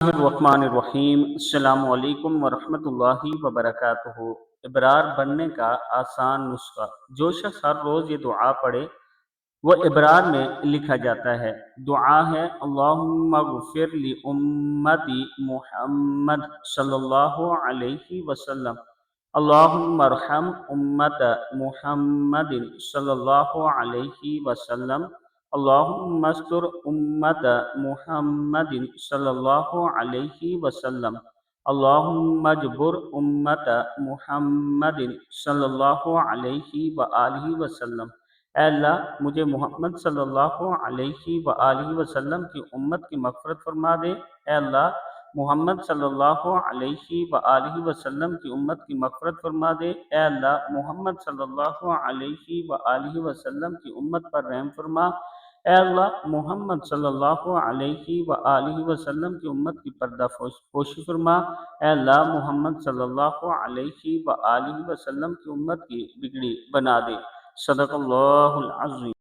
الرحمن الرحیم۔ السلام علیکم ورحمۃ اللہ وبرکاتہ۔ ابرار بننے کا آسان نسخہ۔ جو شخص ہر روز یہ دعا پڑھے وہ ابرار میں لکھا جاتا ہے۔ دعا ہے اللہم اغفر لی امتی محمد صلی اللہ علیہ وسلم، اللہم ارحم امت محمد صلی اللہ علیہ وسلم، اللہم استر امت محمد صلی اللہ علیہ وسلم، اللہم اجبر امت محمد صلی اللہ علیہ وآلہ وسلم۔ اے اللہ مجھے محمد صلی اللہ علیہ وآلہ وسلم کی امت کی مغفرت فرما دے۔ اے اللہ محمد صلی اللہ علیہ وآلہ وسلم کی امت کی مغفرت فرما دے۔ اے اللہ محمد صلی اللہ علیہ وآلہ وسلم کی امت پر رحم فرما۔ اے اللہ محمد صلی اللہ علیہ وآلہ وسلم کی امت کی پردہ پوشی فرما۔ اے اللہ محمد صلی اللہ علیہ وآلہ وسلم کی امت کی بگڑی بنا دے۔ صدق اللہ العظیم۔